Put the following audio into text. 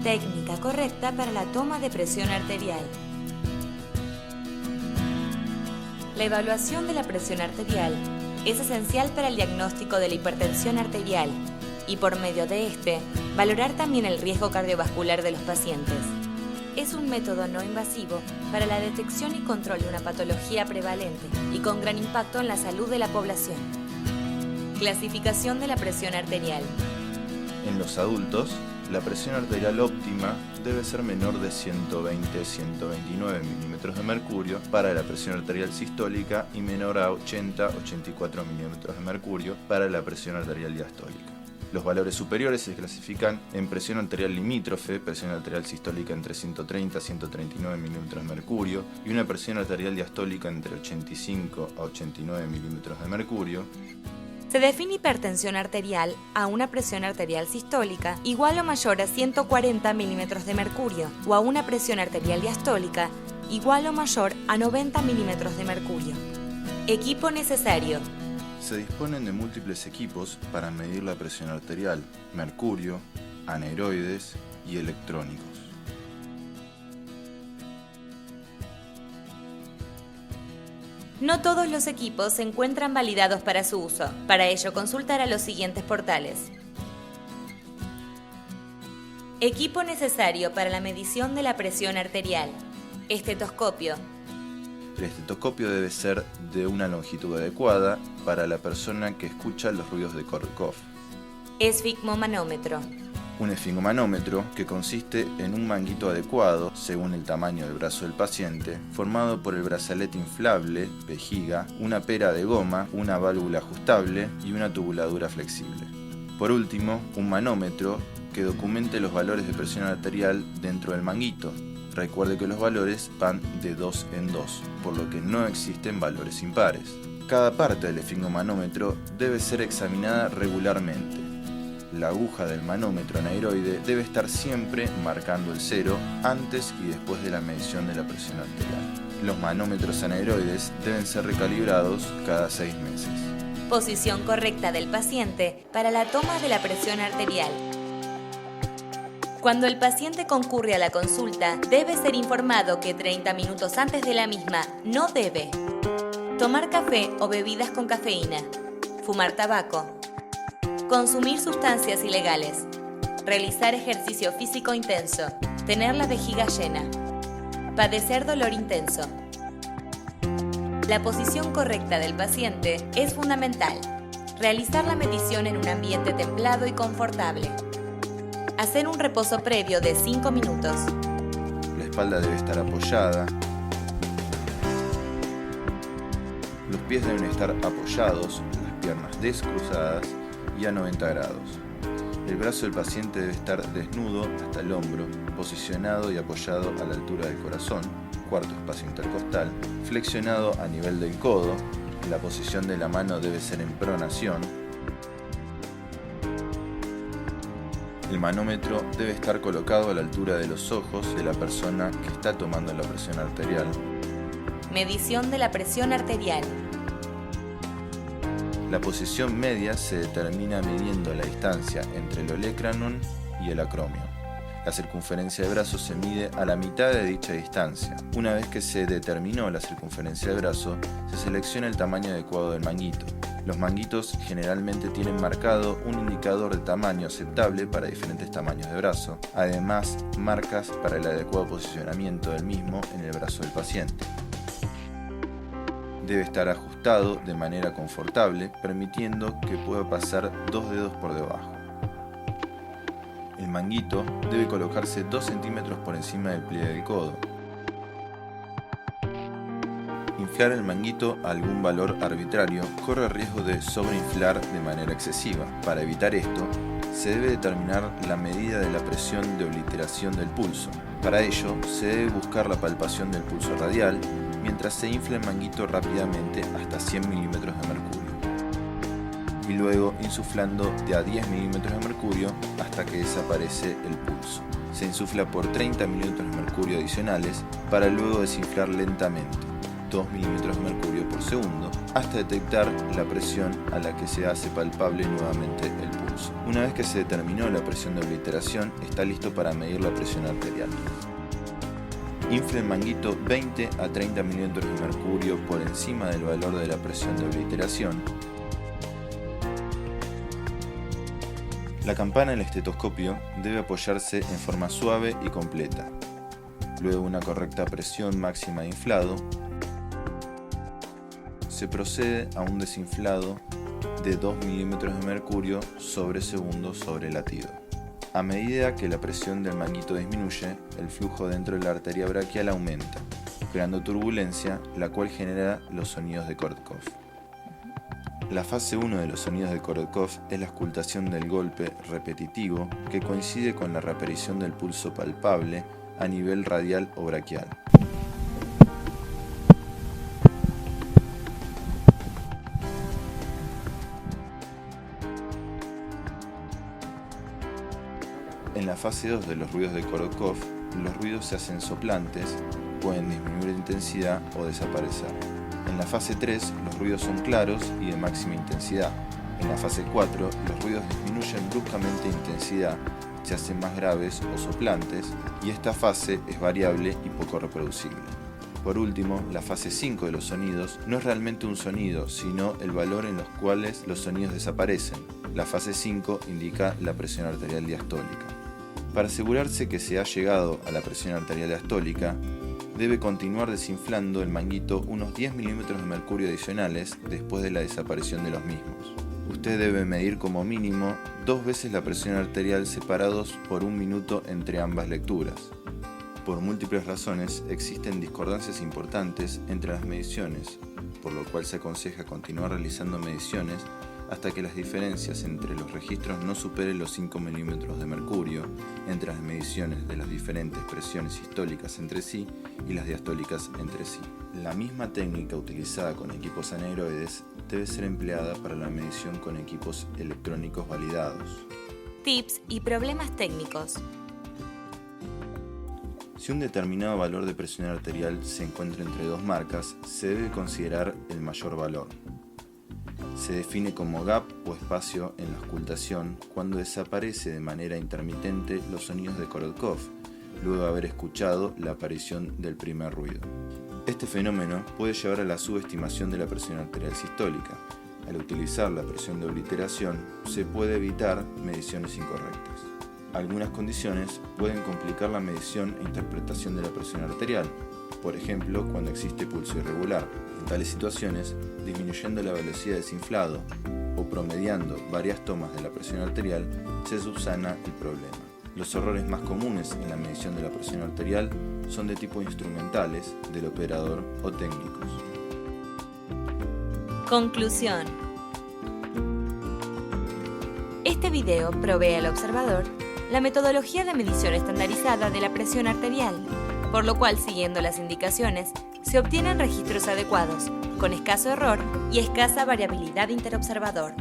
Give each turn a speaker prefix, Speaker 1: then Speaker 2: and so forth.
Speaker 1: Técnica correcta para la toma de presión arterial. La evaluación de la presión arterial es esencial para el diagnóstico de la hipertensión arterial y por medio de este, valorar también el riesgo cardiovascular de los pacientes. Es un método no invasivo para la detección y control de una patología prevalente y con gran impacto en la salud de la población. Clasificación de la presión arterial.
Speaker 2: En los adultos, la presión arterial óptima debe ser menor de 120-129 milímetros de mercurio para la presión arterial sistólica y menor a 80-84 milímetros de mercurio para la presión arterial diastólica. Los valores superiores se clasifican en presión arterial limítrofe, presión arterial sistólica entre 130 y 139 milímetros de mercurio y una presión arterial diastólica entre 85 a 89 milímetros de mercurio.
Speaker 1: Se define hipertensión arterial a una presión arterial sistólica igual o mayor a 140 milímetros de mercurio o a una presión arterial diastólica igual o mayor a 90 milímetros de mercurio. Equipo necesario.
Speaker 2: Se disponen de múltiples equipos para medir la presión arterial: mercurio, aneroides y electrónicos.
Speaker 1: No todos los equipos se encuentran validados para su uso. Para ello, consultar a los siguientes portales. Equipo necesario para la medición de la presión arterial. Estetoscopio.
Speaker 2: El estetoscopio debe ser de una longitud adecuada para la persona que escucha los ruidos de Korolkov.
Speaker 1: Esfigmomanómetro.
Speaker 2: Un esfigmomanómetro que consiste en un manguito adecuado, según el tamaño del brazo del paciente, formado por el brazalete inflable, vejiga, una pera de goma, una válvula ajustable y una tubuladura flexible. Por último, un manómetro que documente los valores de presión arterial dentro del manguito. Recuerde que los valores van de 2 en 2, por lo que no existen valores impares. Cada parte del esfigmomanómetro debe ser examinada regularmente. La aguja del manómetro aneroide debe estar siempre marcando el 0 antes y después de la medición de la presión arterial. Los manómetros aneroides deben ser recalibrados cada 6 meses.
Speaker 1: Posición correcta del paciente para la toma de la presión arterial. Cuando el paciente concurre a la consulta, debe ser informado que 30 minutos antes de la misma no debe tomar café o bebidas con cafeína, fumar tabaco, consumir sustancias ilegales, realizar ejercicio físico intenso, tener la vejiga llena, padecer dolor intenso. La posición correcta del paciente es fundamental. Realizar la medición en un ambiente templado y confortable. Hacer un reposo previo de 5 minutos.
Speaker 2: La espalda debe estar apoyada. Los pies deben estar apoyados, las piernas descruzadas y a 90 grados. El brazo del paciente debe estar desnudo hasta el hombro, posicionado y apoyado a la altura del corazón, cuarto espacio intercostal, flexionado a nivel del codo. La posición de la mano debe ser en pronación. El manómetro debe estar colocado a la altura de los ojos de la persona que está tomando la presión arterial.
Speaker 1: Medición de la presión arterial.
Speaker 2: La posición media se determina midiendo la distancia entre el olecranon y el acromio. La circunferencia de brazo se mide a la mitad de dicha distancia. Una vez que se determinó la circunferencia de brazo, se selecciona el tamaño adecuado del manguito. Los manguitos generalmente tienen marcado un indicador de tamaño aceptable para diferentes tamaños de brazo, además marcas para el adecuado posicionamiento del mismo en el brazo del paciente. Debe estar ajustado de manera confortable, permitiendo que pueda pasar 2 dedos por debajo. El manguito debe colocarse 2 centímetros por encima del pliegue del codo. Inflar el manguito a algún valor arbitrario corre el riesgo de sobreinflar de manera excesiva. Para evitar esto, se debe determinar la medida de la presión de obliteración del pulso. Para ello, se debe buscar la palpación del pulso radial mientras se infla el manguito rápidamente hasta 100 milímetros de mercurio y luego insuflando de a 10 milímetros de mercurio hasta que desaparece el pulso. Se insufla por 30 milímetros de mercurio adicionales para luego desinflar lentamente 2 milímetros de mercurio por segundo hasta detectar la presión a la que se hace palpable nuevamente el pulso. pasos. Una vez que se determinó la presión de obliteración, está listo para medir la presión arterial. Infle el manguito 20 a 30 milímetros de mercurio por encima del valor de la presión de obliteración. La campana del estetoscopio debe apoyarse en forma suave y completa. Luego de una correcta presión máxima de inflado, se procede a un desinflado de 2 milímetros de mercurio sobre segundo sobre latido. A medida que la presión del manguito disminuye, el flujo dentro de la arteria braquial aumenta, creando turbulencia, la cual genera los sonidos de Kortkov. La fase 1 de los sonidos de Kortkov es la auscultación del golpe repetitivo que coincide con la reaparición del pulso palpable a nivel radial o braquial. En la fase 2 de los ruidos de Kortkov, los ruidos se hacen soplantes, pueden disminuir de intensidad o desaparecer. En la fase 3, los ruidos son claros y de máxima intensidad. En la fase 4, los ruidos disminuyen bruscamente de intensidad, se hacen más graves o soplantes, y esta fase es variable y poco reproducible. Por último, la fase 5 de los sonidos no es realmente un sonido, sino el valor en los cuales los sonidos desaparecen. La fase 5 indica la presión arterial diastólica. Para asegurarse que se ha llegado a la presión arterial diastólica, debe continuar desinflando el manguito unos 10 milímetros de mercurio adicionales después de la desaparición de los mismos. Usted debe medir como mínimo 2 veces la presión arterial separados por 1 minuto entre ambas lecturas. Por múltiples razones existen discordancias importantes entre las mediciones, por lo cual se aconseja continuar realizando mediciones hasta que las diferencias entre los registros no superen los 5 milímetros de mercurio entre las mediciones de las diferentes presiones sistólicas entre sí y las diastólicas entre sí. La misma técnica utilizada con equipos aneroides debe ser empleada para la medición con equipos electrónicos validados.
Speaker 1: Tips y problemas técnicos.
Speaker 2: Si un determinado valor de presión arterial se encuentra entre dos marcas, se debe considerar el mayor valor. Se define como gap o espacio en la auscultación cuando desaparece de manera intermitente los sonidos de Kortkov, luego de haber escuchado la aparición del primer ruido. Este fenómeno puede llevar a la subestimación de la presión arterial sistólica. Al utilizar la presión de obliteración, se puede evitar mediciones incorrectas. Algunas condiciones pueden complicar la medición e interpretación de la presión arterial, por ejemplo, cuando existe pulso irregular. En tales situaciones, disminuyendo la velocidad de desinflado o promediando varias tomas de la presión arterial, se subsana el problema. Los errores más comunes en la medición de la presión arterial son de tipo instrumentales, del operador o técnicos.
Speaker 1: Conclusión. Este video provee al observador la metodología de medición estandarizada de la presión arterial, por lo cual, siguiendo las indicaciones, se obtienen registros adecuados, con escaso error y escasa variabilidad interobservador.